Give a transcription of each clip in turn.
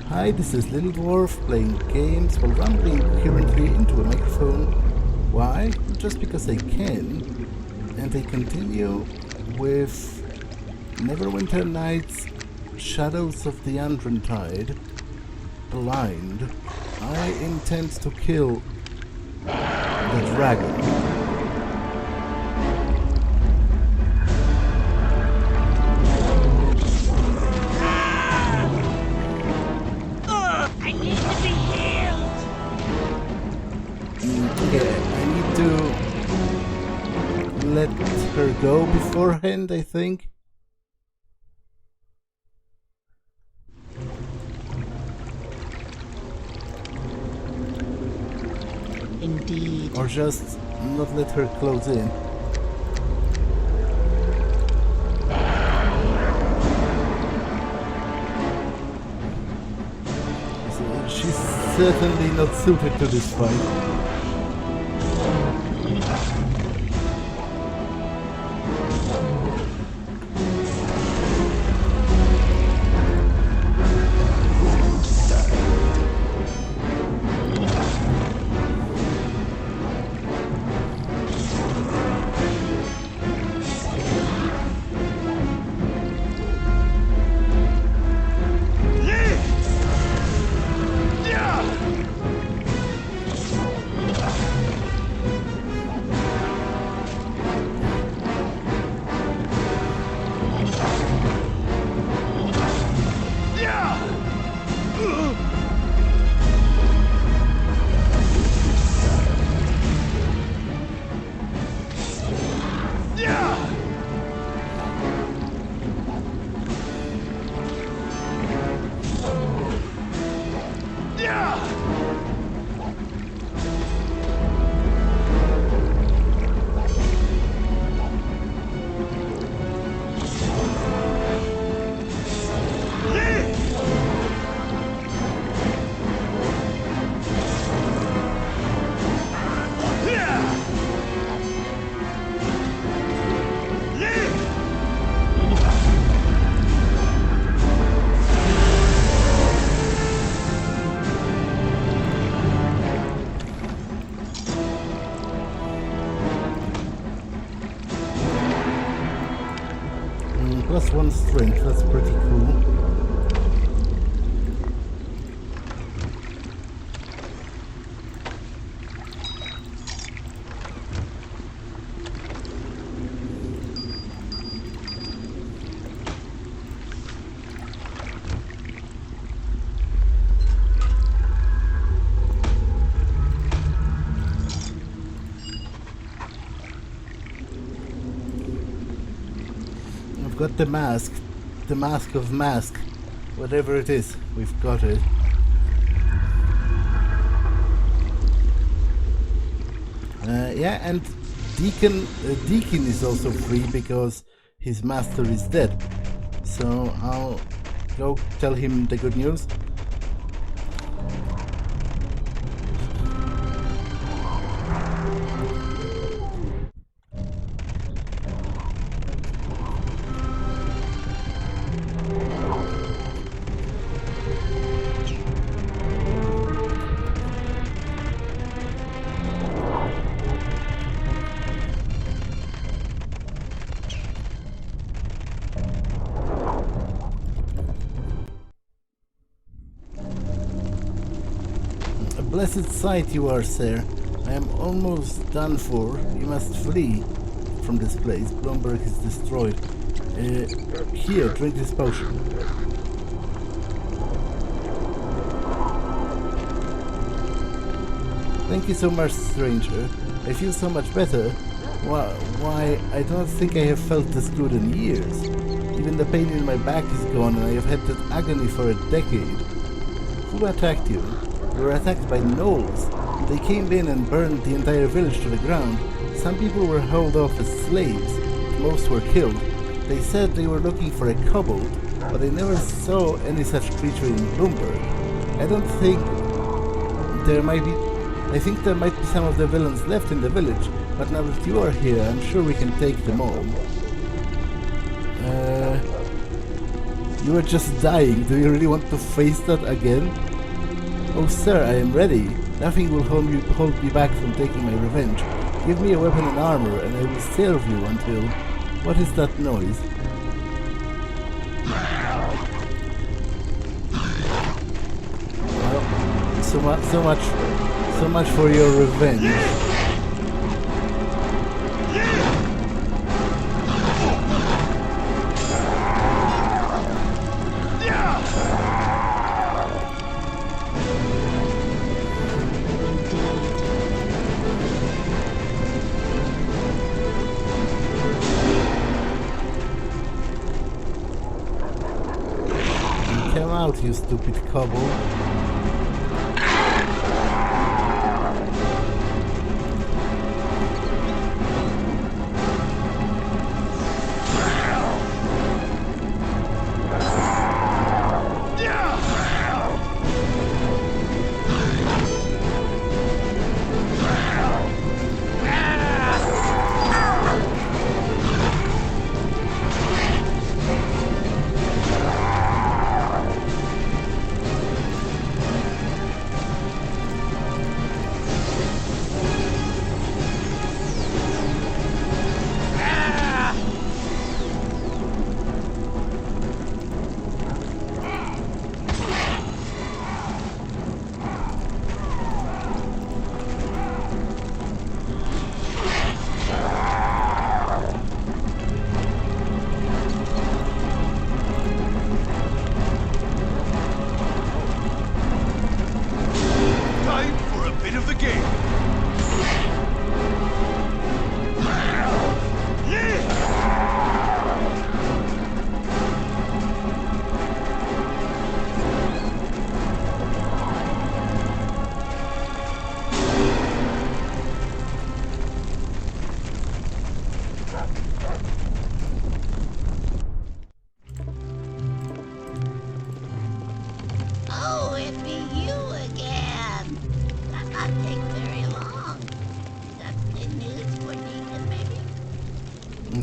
Hi, this is Little Dwarf playing games while rambling coherently into a microphone. Why? Just because I can. And I continue with Neverwinter Nights Shadows of the Undrentide Blind. I intend to kill the dragon. Let her go beforehand, I think. Indeed. Or just not let her close in. So she's certainly not suited to this fight. +1 strength, that's pretty cool. Got the mask of mask, whatever it is, we've got it. Yeah, and Deekin is also free because his master is dead. So I'll go tell him the good news. Blessed sight you are, sir. I am almost done for. You must flee from this place. Blomberg is destroyed. Here, drink this potion. Thank you so much, stranger. I feel so much better. Why, I don't think I have felt this good in years. Even the pain in my back is gone and I have had that agony for a decade. Who attacked you? We were attacked by gnolls. They came in and burned the entire village to the ground. Some people were held off as slaves. Most were killed. They said they were looking for a kobold, but I never saw any such creature in Bloomberg. I don't think there might be... I think there might be some of the villains left in the village, but now that you are here, I'm sure we can take them all. You were just dying. Do you really want to face that again? Oh, sir, I am ready. Nothing will hold me back from taking my revenge. Give me a weapon and armor, and I will serve you until... What is that noise? Well, so much for your revenge. Come out, you stupid kobold.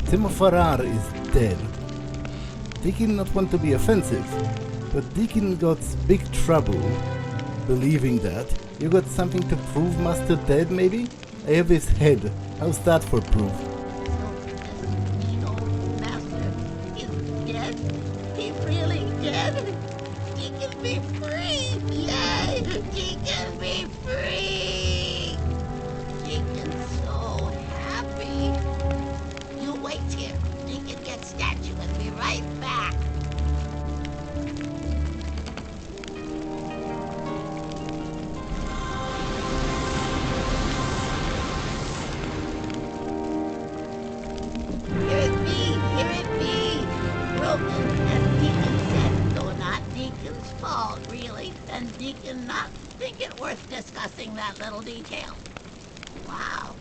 Tymofarrar is dead. Deekin not want to be offensive, but Deekin got big trouble believing that. You got something to prove, Master Dead, maybe? I have his head. How's that for proof? Master is dead? He's really dead? He can be free! Yay! He can be free! Deekin's so happy. You wait here. Deekin gets statue and be right back. Hear it be. Drogan, as Deekin said, though not Deekin's fault, really, and Deekin not think it worth discussing that little detail. Wow,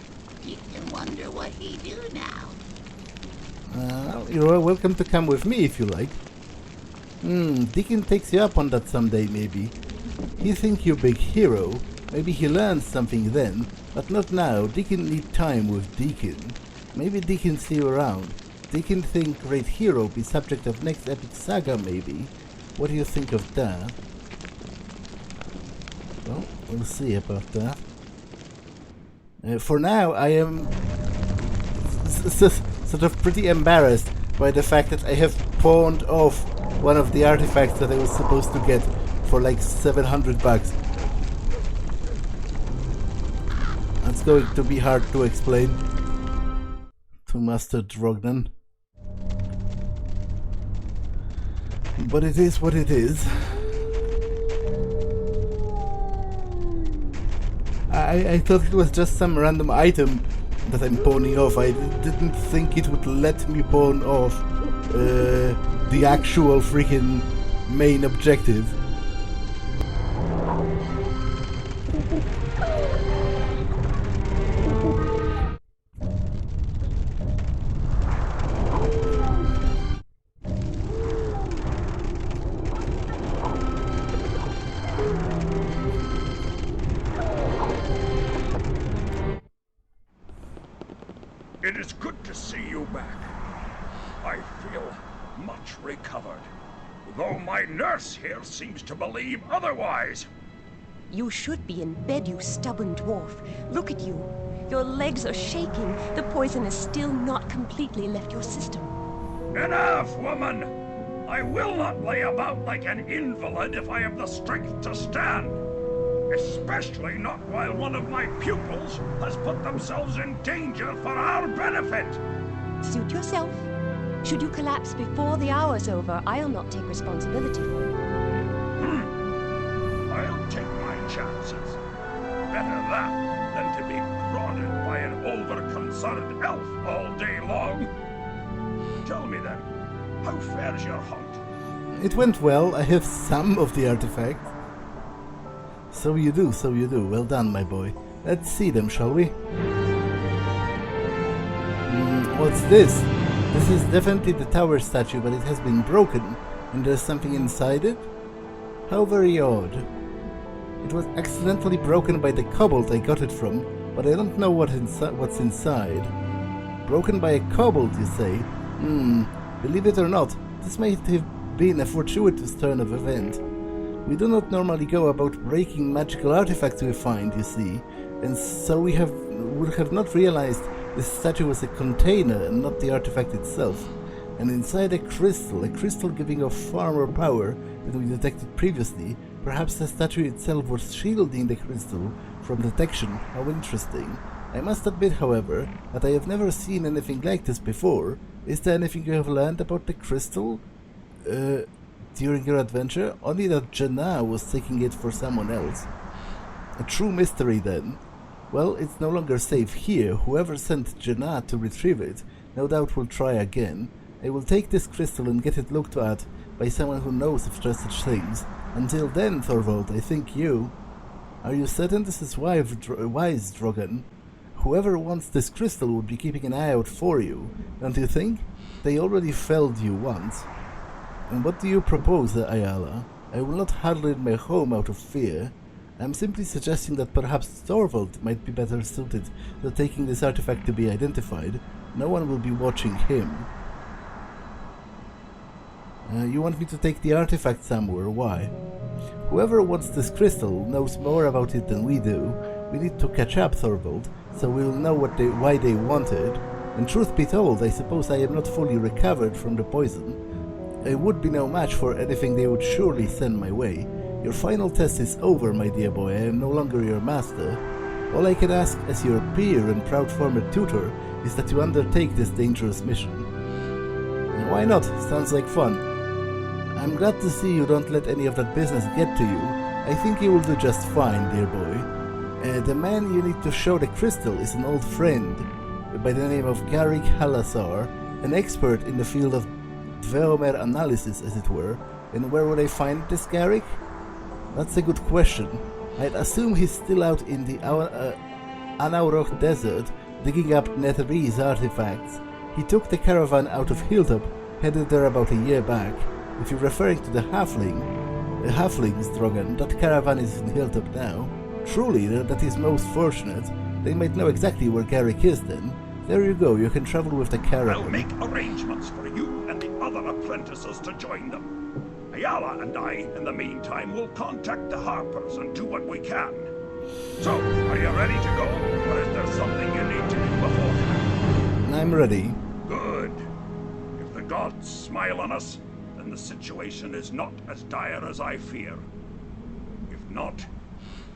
Deekin wonder what he do now. You're welcome to come with me if you like. Deekin takes you up on that someday, maybe. He think you big hero. Maybe he learns something then, but not now. Deekin need time with Deekin. Maybe Deekin see you around. Deekin think great hero be subject of next epic saga, maybe. What do you think of that? Well, we'll see about that. For now, I am sort of pretty embarrassed by the fact that I have pawned off one of the artifacts that I was supposed to get for like $700. That's going to be hard to explain to Master Drogan. But it is what it is. I thought it was just some random item that I'm pawning off. I didn't think it would let me pawn off the actual freaking main objective. It is good to see you back. I feel much recovered. though my nurse here seems to believe otherwise. You should be in bed, you stubborn dwarf. Look at you. Your legs are shaking. The poison has still not completely left your system. Enough, woman! I will not lay about like an invalid if I have the strength to stand. Especially not while one of my pupils has put themselves in danger for our benefit. Suit yourself. Should you collapse before the hour's over, I'll not take responsibility for it. I'll take my chances. Better that than to be prodded by an over-concerned elf all day long. Tell me then, how fares your hunt? It went well. I have some of the artifact. So you do, so you do. Well done, my boy. Let's see them, shall we? What's this? This is definitely the tower statue, but it has been broken, and there's something inside it? How very odd. It was accidentally broken by the kobold I got it from, but I don't know what's inside. Broken by a kobold, you say? Believe it or not, this might have been a fortuitous turn of event. We do not normally go about breaking magical artifacts we find, you see, and so would have not realized this statue was a container and not the artifact itself. And inside a crystal giving off far more power than we detected previously. Perhaps the statue itself was shielding the crystal from detection. How interesting. I must admit, however, that I have never seen anything like this before. Is there anything you have learned about the crystal? During your adventure? Only that Janna was taking it for someone else. A true mystery then. Well, it's no longer safe here. Whoever sent Janna to retrieve it no doubt will try again. I will take this crystal and get it looked at by someone who knows of such things. Until then, Thorvald, I think you... Are you certain this is wise, Drogan? Whoever wants this crystal would be keeping an eye out for you, don't you think? They already felled you once. And what do you propose, Ayala? I will not huddle in my home out of fear. I am simply suggesting that perhaps Thorvald might be better suited to taking this artifact to be identified. No one will be watching him. You want me to take the artifact somewhere? Why? Whoever wants this crystal knows more about it than we do. We need to catch up, Thorvald, so we will know why they want it. And truth be told, I suppose I am not fully recovered from the poison. I would be no match for anything they would surely send my way. Your final test is over, my dear boy. I am no longer your master. All I can ask as your peer and proud former tutor is that you undertake this dangerous mission. And why not? Sounds like fun. I'm glad to see you don't let any of that business get to you. I think you will do just fine, dear boy. The man you need to show the crystal is an old friend by the name of Garrick Halasar, an expert in the field of Dweomer analysis, as it were. And where would I find this Garrick? That's a good question. I'd assume he's still out in the Anauroch desert, digging up Netherese artifacts. He took the caravan out of Hilltop, headed there about a year back. If you're referring to the halflings, Drogan, that caravan is in Hilltop now. Truly, that is most fortunate. They might know exactly where Garrick is then. There you go, you can travel with the caravan. I'll make arrangements for you and the other apprentices to join them. Ayala and I, in the meantime, will contact the Harpers and do what we can. So, are you ready to go, or is there something you need to do beforehand? I'm ready. Good. If the gods smile on us, then the situation is not as dire as I fear. If not,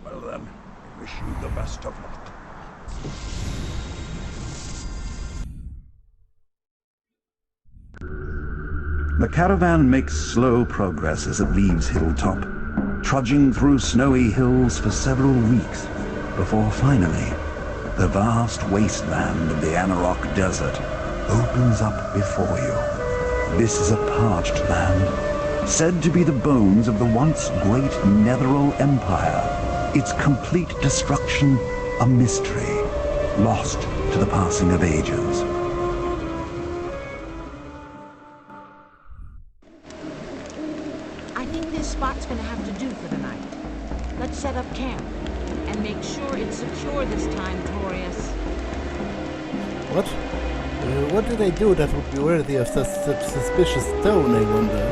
well then, I wish you the best of luck. The caravan makes slow progress as it leaves Hilltop, trudging through snowy hills for several weeks, before finally, the vast wasteland of the Anauroch desert opens up before you. This is a parched land, said to be the bones of the once great Netheril Empire, its complete destruction a mystery, lost to the passing of ages. Spot's gonna have to do for the night. Let's set up camp and make sure it's secure this time, Torius. What? What did I do that would be worthy of such suspicious tone, I wonder?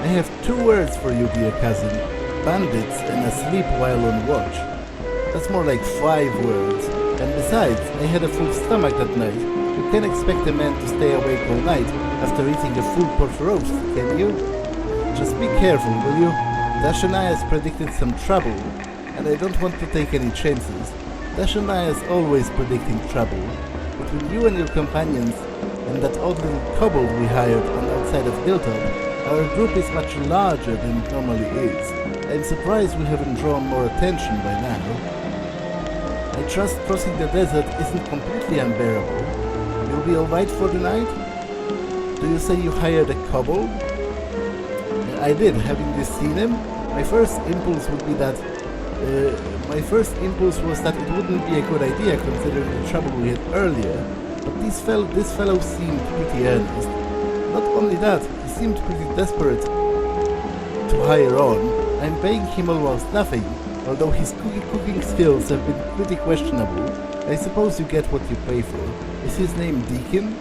I have 2 words for you, dear cousin. Bandits and asleep while on watch. That's more like 5 words. And besides, I had a full stomach that night. You can't expect a man to stay awake all night after eating a full pot roast, can you? Just be careful, will you? Dashanias predicted some trouble, and I don't want to take any chances. Dashanias always predicting trouble. Between you and your companions, and that odd little kobold we hired on the outside of Hilltop, our group is much larger than it normally is. I'm surprised we haven't drawn more attention by now. I trust crossing the desert isn't completely unbearable. You'll be alright for the night? Do you say you hired a kobold? I did, having just seen him. My first impulse was that it wouldn't be a good idea considering the trouble we had earlier, but this fellow seemed pretty earnest. Not only that, he seemed pretty desperate to hire on. I'm paying him almost nothing, although his cooking skills have been pretty questionable. I suppose you get what you pay for. Is his name Deekin?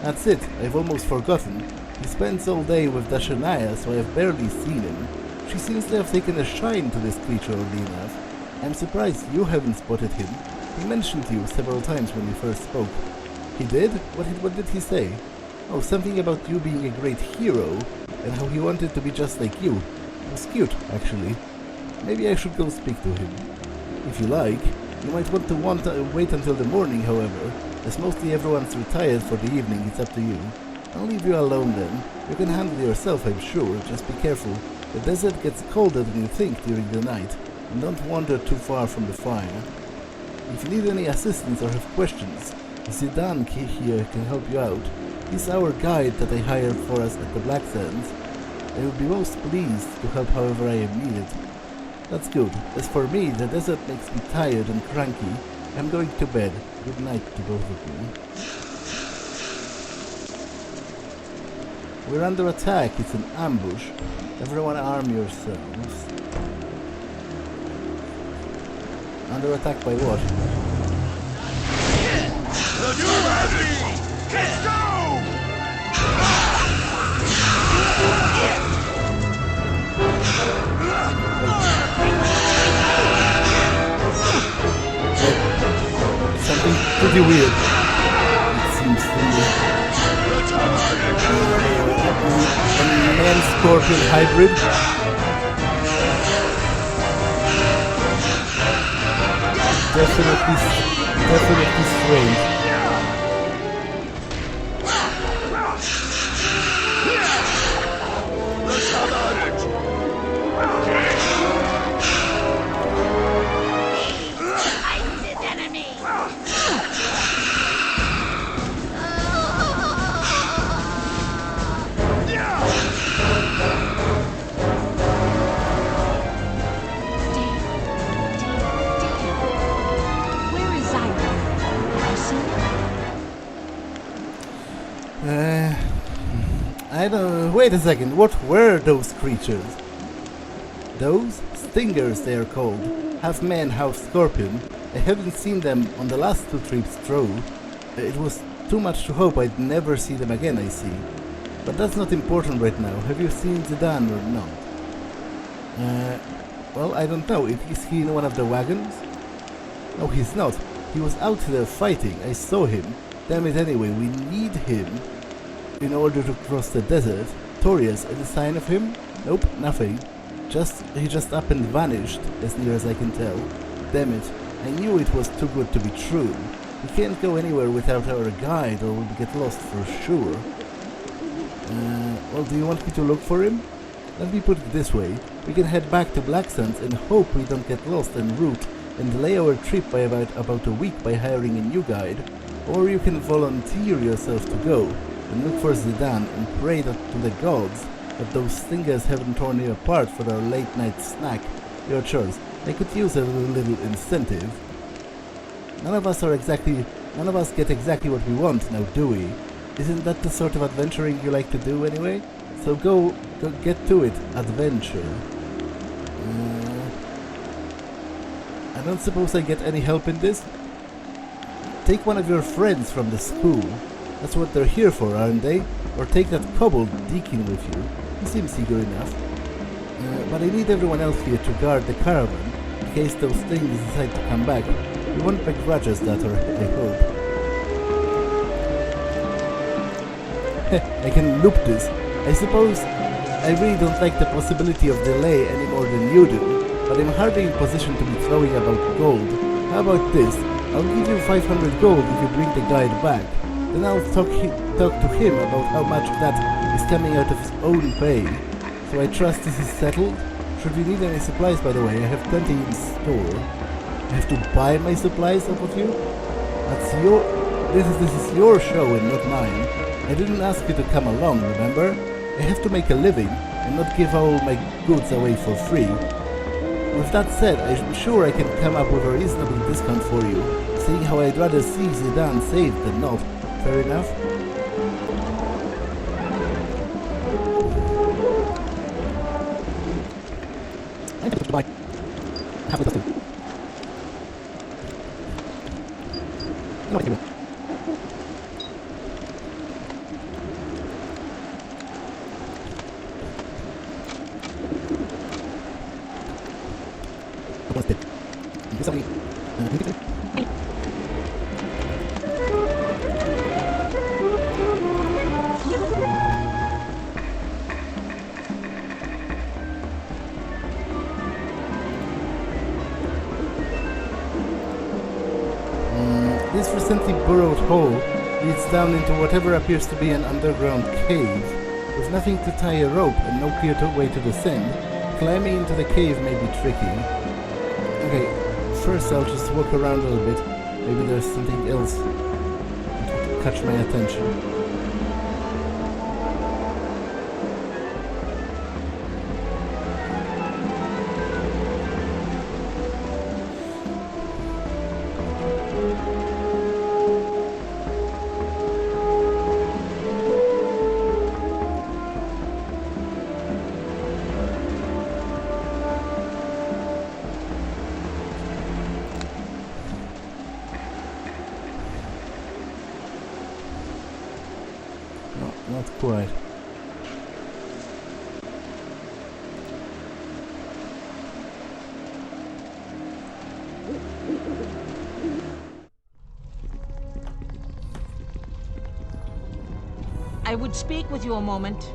That's it, I've almost forgotten. He spends all day with Dashania, so I've barely seen him. She seems to have taken a shine to this creature, oddly enough. I'm surprised you haven't spotted him. He mentioned you several times when we first spoke. He did? What did he say? Oh, something about you being a great hero, and how he wanted to be just like you. It was cute, actually. Maybe I should go speak to him. If you like. You might want to wait until the morning, however. As mostly everyone's retired for the evening, it's up to you. I'll leave you alone then. You can handle yourself, I'm sure. Just be careful. The desert gets colder than you think during the night, and don't wander too far from the fire. If you need any assistance or have questions, Zidane here can help you out. He's our guide that I hired for us at the Black Sands. I will be most pleased to help however I am needed. That's good. As for me, the desert makes me tired and cranky. I'm going to bed. Good night to both of you. We're under attack. It's an ambush. Everyone arm yourselves. Under attack by what? Let's go! Something pretty weird, it seems to me. A man-scorpion hybrid. Definitely strange. I don't... Wait a second, what were those creatures? Those? Stingers they are called. Half man, half scorpion. I haven't seen them on the last 2 trips through. It was too much to hope I'd never see them again, I see. But that's not important right now. Have you seen Zidane or not? Well, I don't know. Is he in one of the wagons? No, he's not. He was out there fighting. I saw him. Damn it anyway, we need him in order to cross the desert. Torias, any sign of him? Nope, nothing. He just up and vanished, as near as I can tell. Damn it, I knew it was too good to be true. We can't go anywhere without our guide or we'll get lost for sure. Well, do you want me to look for him? Let me put it this way. We can head back to Black Sands and hope we don't get lost en route and delay our trip by about a week by hiring a new guide. Or you can volunteer yourself to go and look for Zidane and pray to the gods that those stingers haven't torn you apart for our late night snack. Your choice. I could use a little incentive. None of us get exactly what we want now, do we? Isn't that the sort of adventuring you like to do anyway? So go get to it, adventure. I don't suppose I get any help in this? Take one of your friends from the school. That's what they're here for, aren't they? Or take that kobold Deekin with you. He seems eager enough. But I need everyone else here to guard the caravan, in case those things decide to come back. We won't begrudge us that, or I hope. I can loop this. I suppose I really don't like the possibility of delay any more than you do, but I'm hardly in position to be throwing about gold. How about this? I'll give you 500 gold if you bring the guide back. Then I'll talk to him about how much of that is coming out of his own pay. So I trust this is settled? Should we need any supplies, by the way, I have plenty in store. I have to buy my supplies off of you? That's your... This is your show and not mine. I didn't ask you to come along, remember? I have to make a living and not give all my goods away for free. With that said, I'm sure I can come up with a reasonable discount for you, seeing how I'd rather see Zidane saved than not. Fair enough? I have to buy half of the no, I can't. This recently burrowed hole leads down into whatever appears to be an underground cave. With nothing to tie a rope and no clear way to descend, climbing into the cave may be tricky. Okay, first I'll just walk around a little bit. Maybe there's something else that would catch my attention. Not quite. I would speak with you a moment.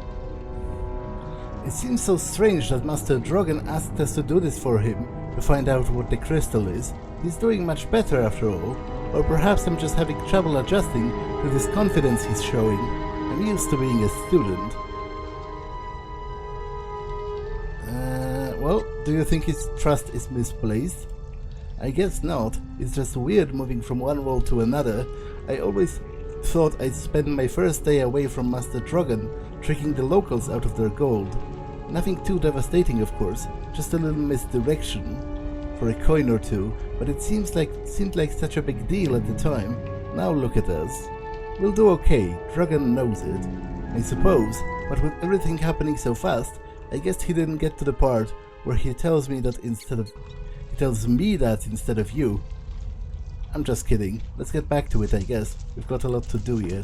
It seems so strange that Master Drogan asked us to do this for him, to find out what the crystal is. He's doing much better after all. Or perhaps I'm just having trouble adjusting to this confidence he's showing. I'm used to being a student. Well, do you think his trust is misplaced? I guess not. It's just weird moving from one world to another. I always thought I'd spend my first day away from Master Drogan, tricking the locals out of their gold. Nothing too devastating, of course, just a little misdirection for a coin or two, but it seemed like such a big deal at the time. Now look at us. We'll do okay, Drogan knows it, I suppose, but with everything happening so fast, I guess he didn't get to the part where he tells me that instead of you. I'm just kidding. Let's get back to it, I guess. We've got a lot to do yet.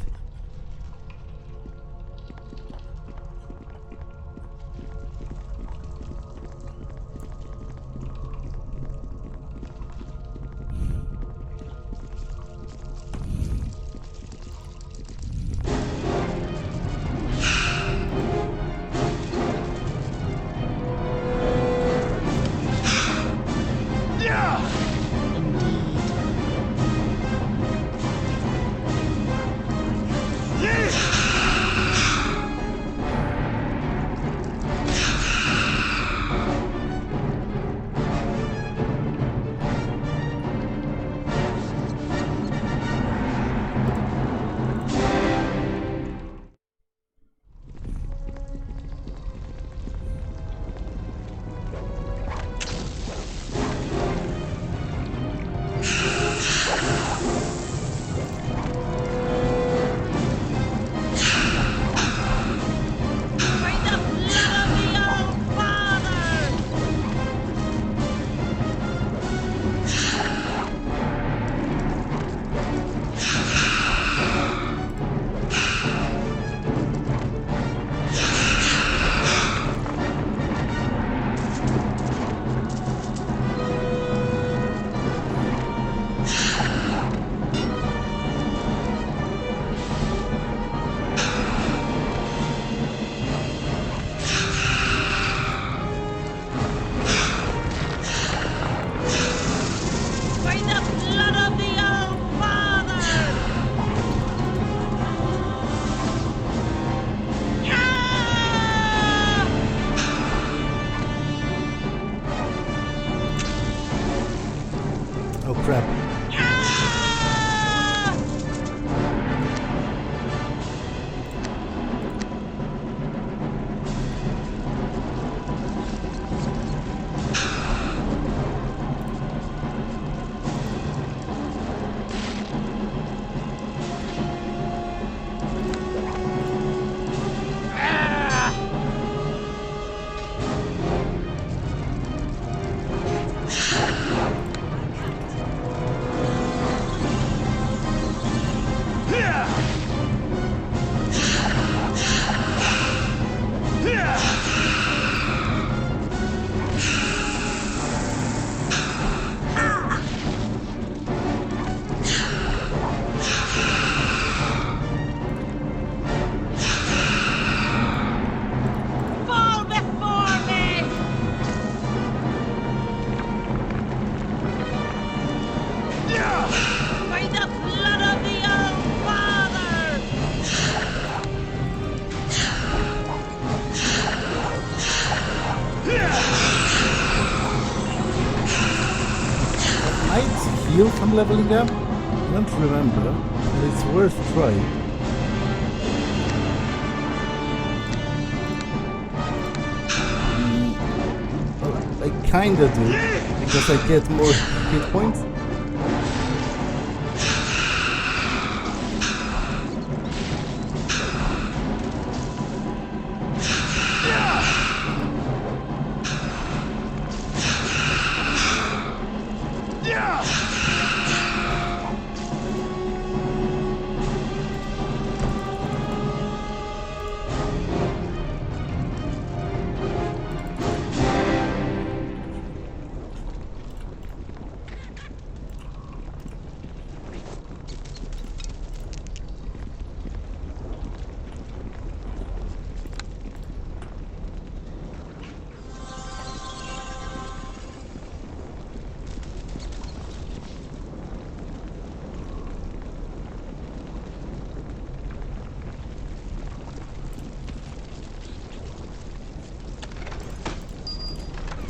crap. Fall before me! By the blood of the All-Father! Might heal from leveling up? I don't remember, but it's worth trying. Well, I kinda do, because I get more hit points.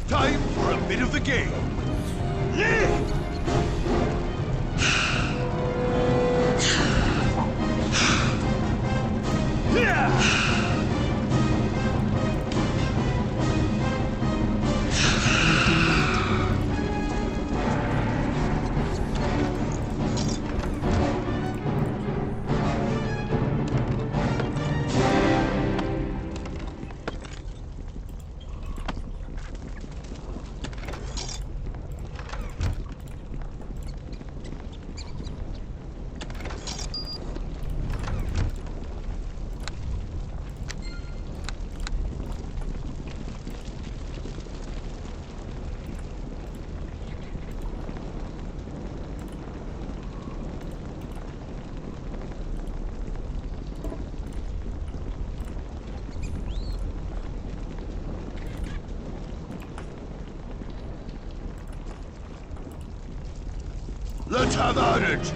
Time for a bit of the game. Let's have at it!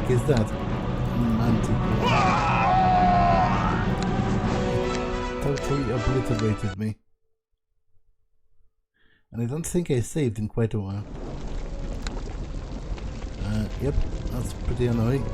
heck is that? Manticore. Totally obliterated me. And I don't think I saved in quite a while. Yep, that's pretty annoying.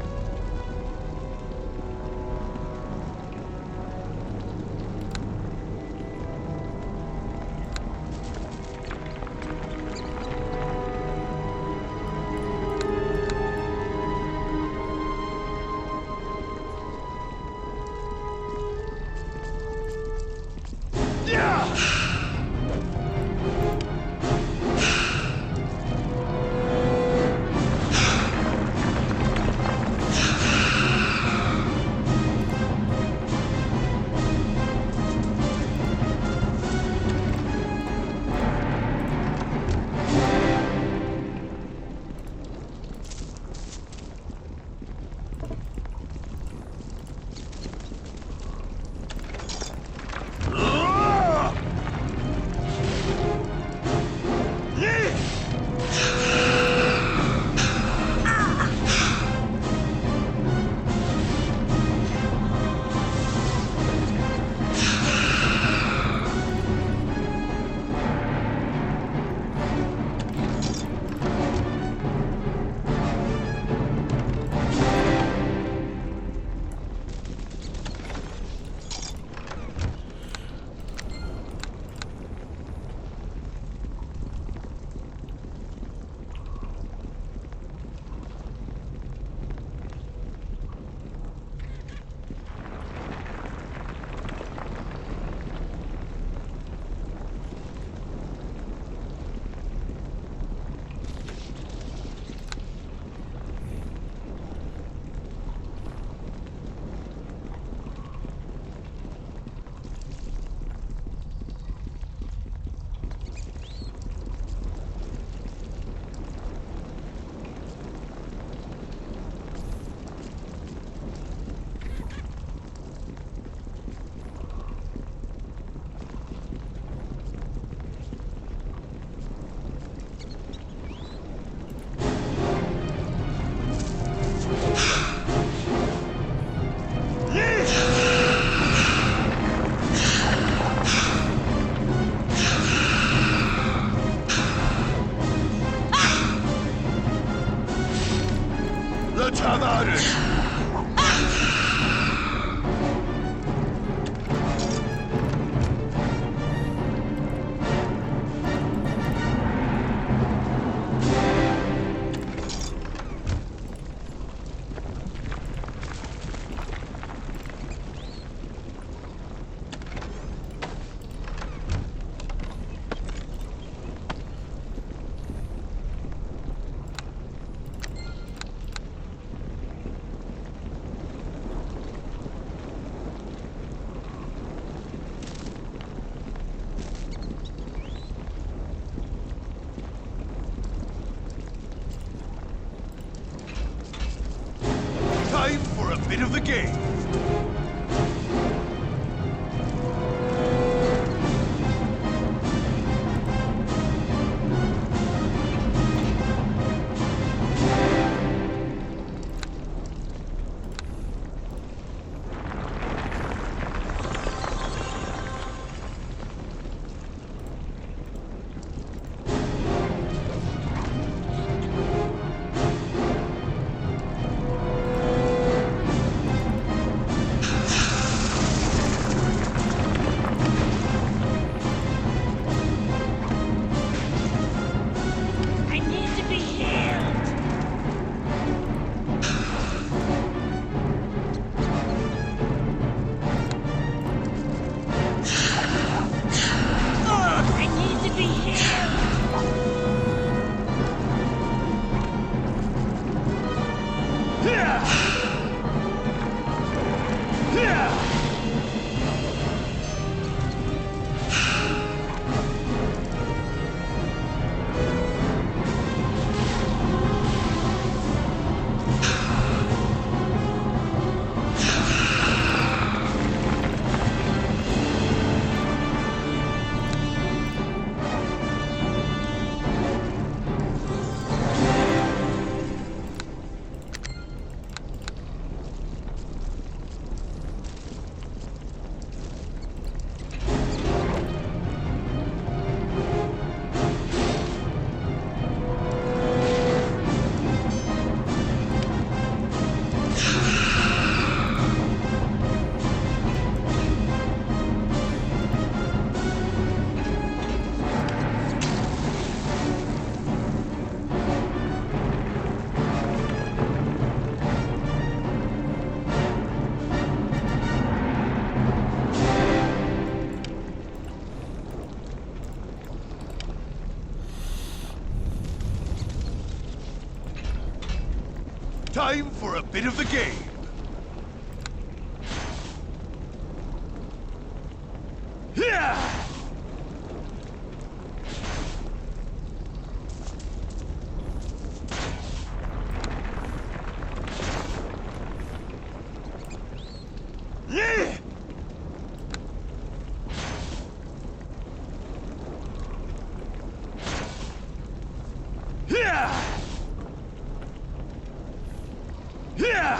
Time for a bit of the game. Yeah! Yeah! Yeah!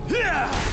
Yeah!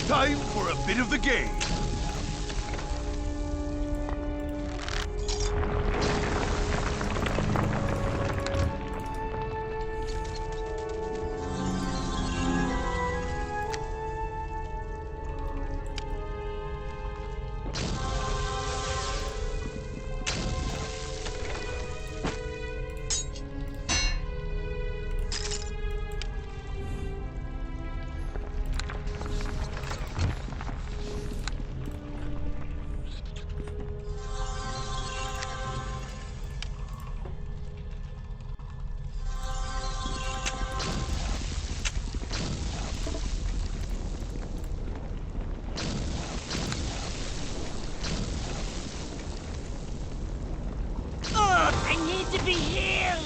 Time for a bit of the game. To be healed!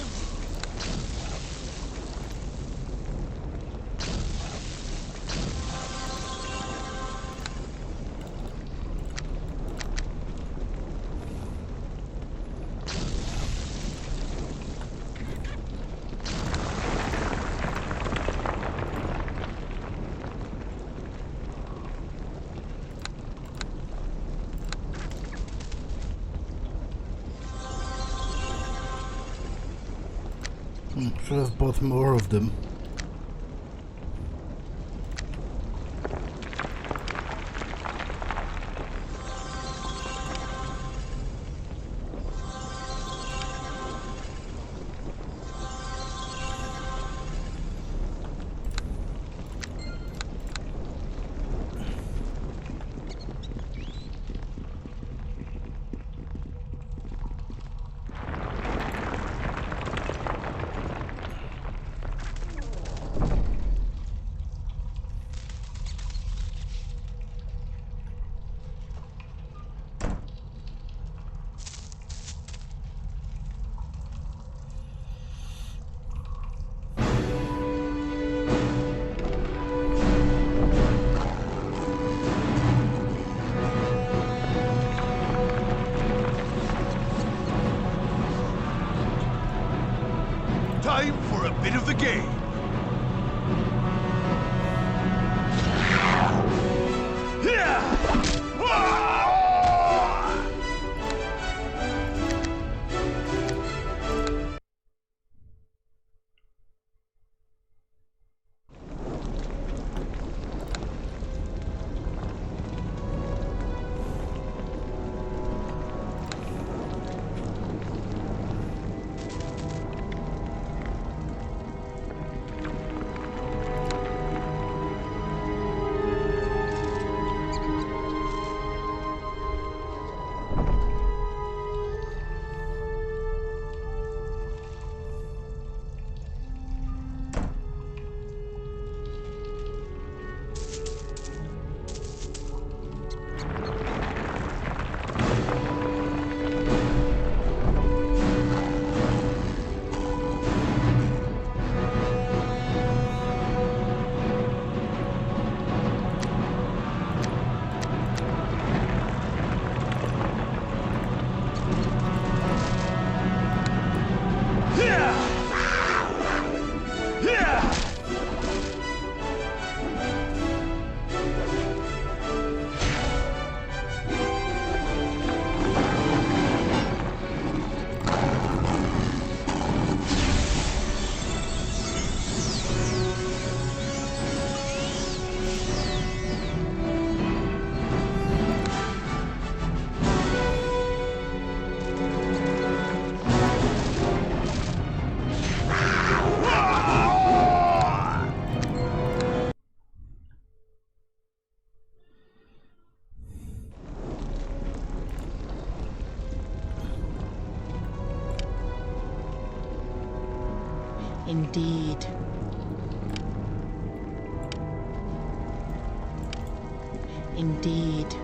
Should have bought more of them. Time for a bit of the game. Indeed. Indeed.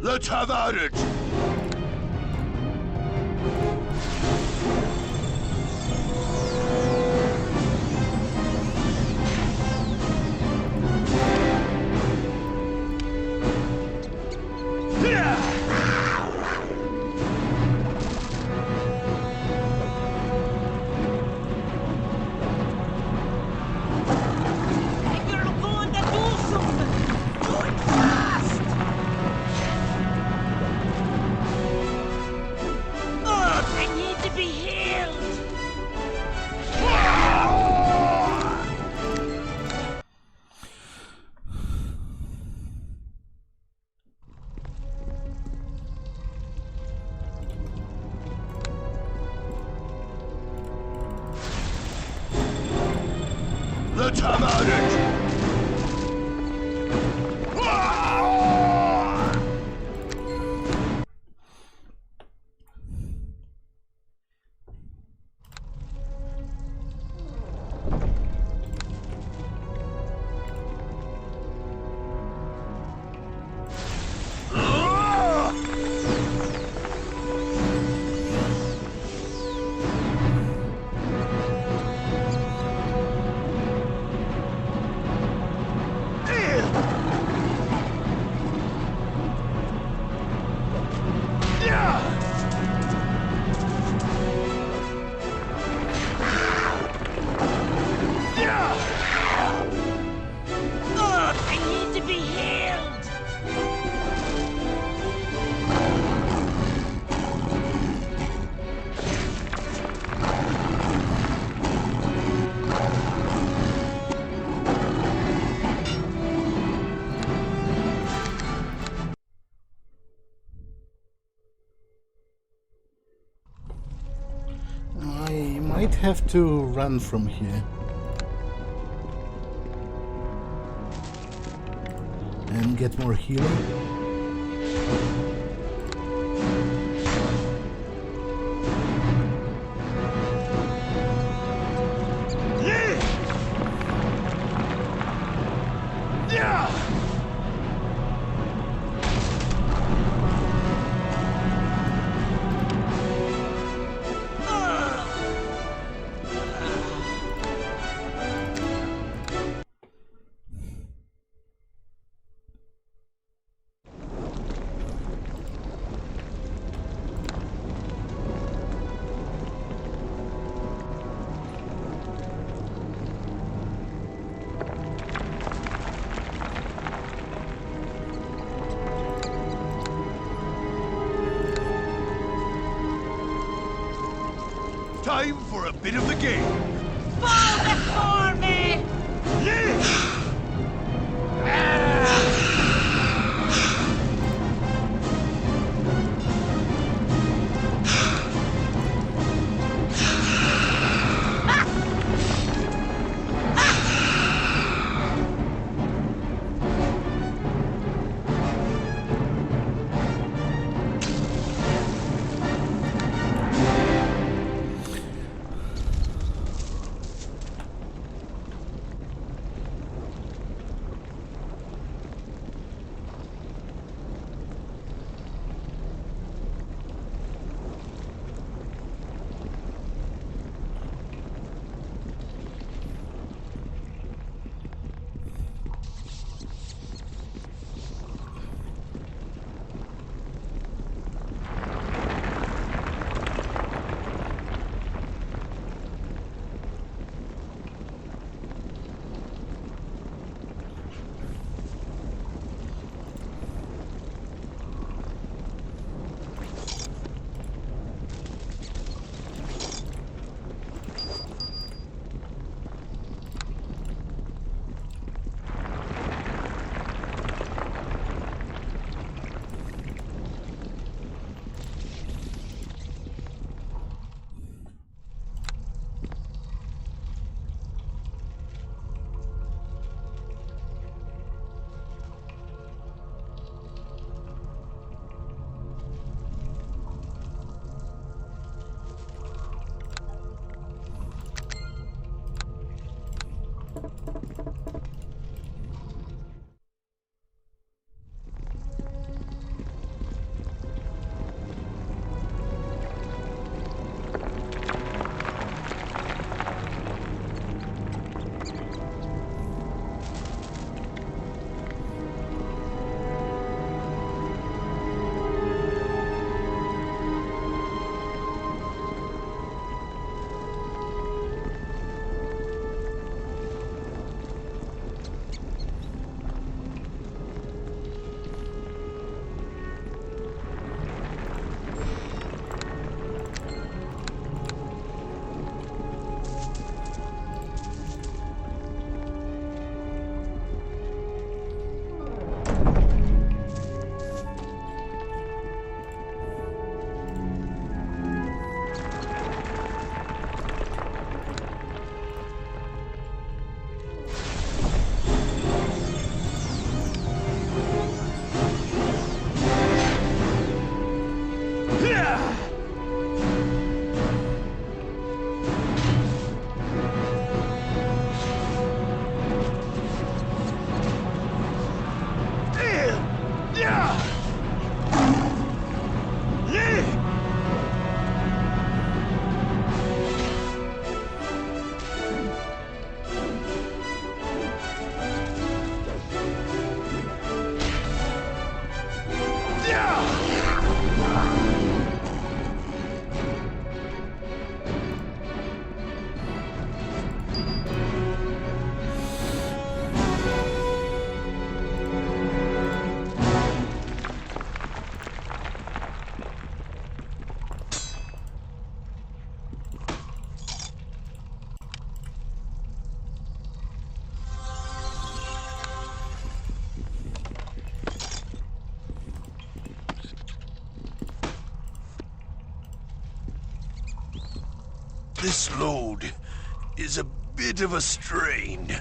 Let's have at it! might have to run from here. And get more healing. Time for a bit of the game. Fall before me! This load is a bit of a strain.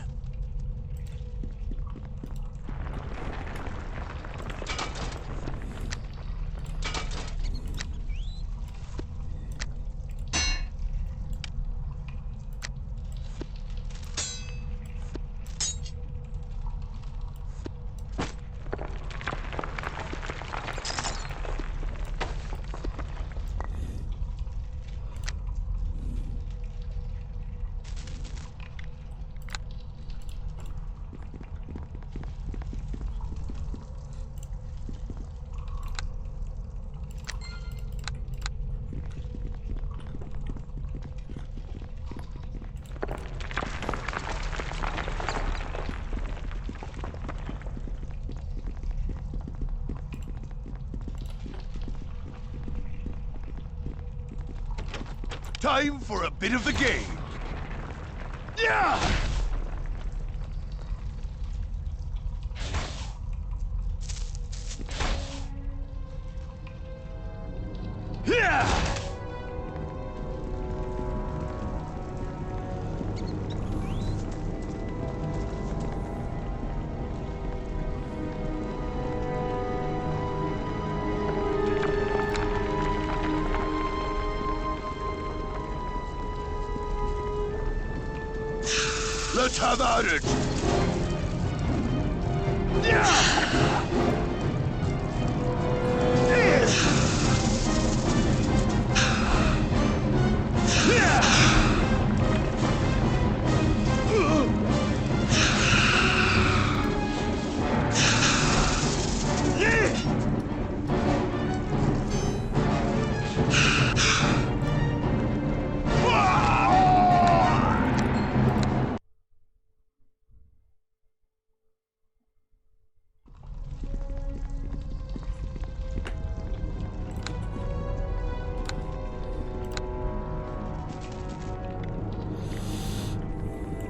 Time for a bit of the game. Yeah! Yeah! Let's have at it!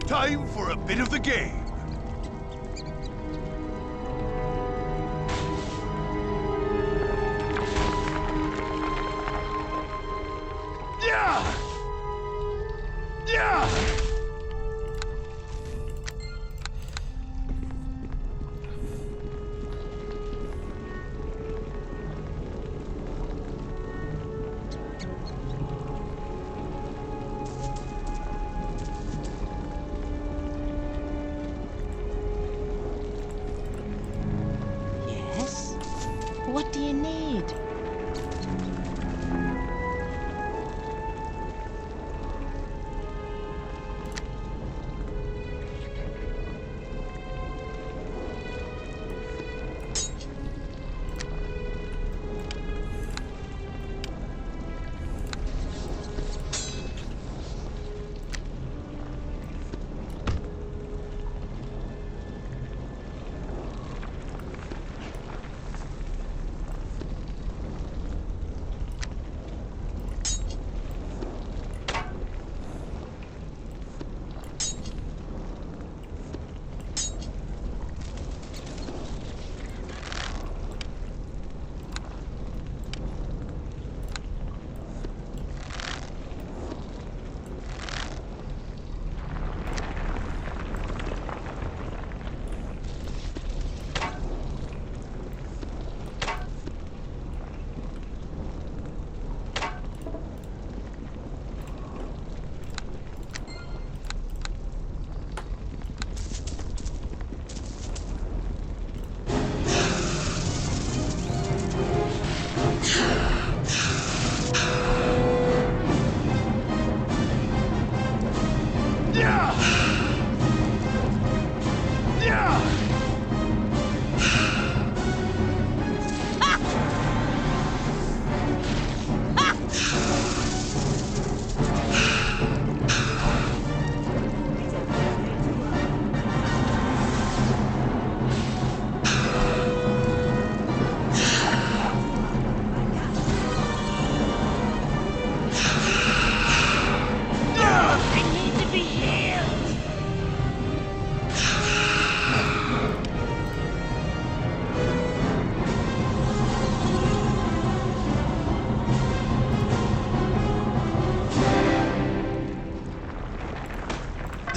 Time for a bit of the game. Yeah! Yeah!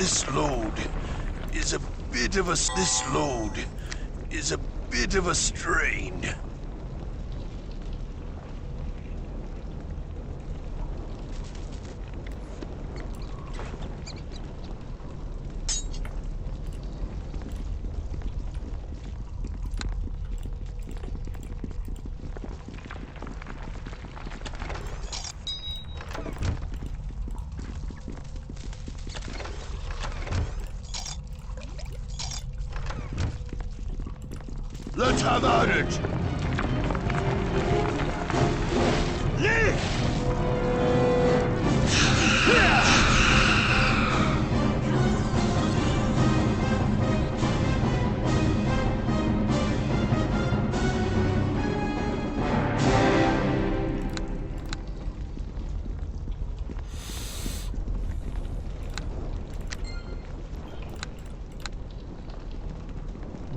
this load is a bit of a strain. Let's have at it!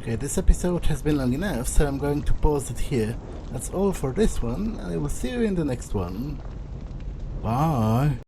Okay, this episode has been long enough, so I'm going to pause it here. That's all for this one, and I will see you in the next one. Bye!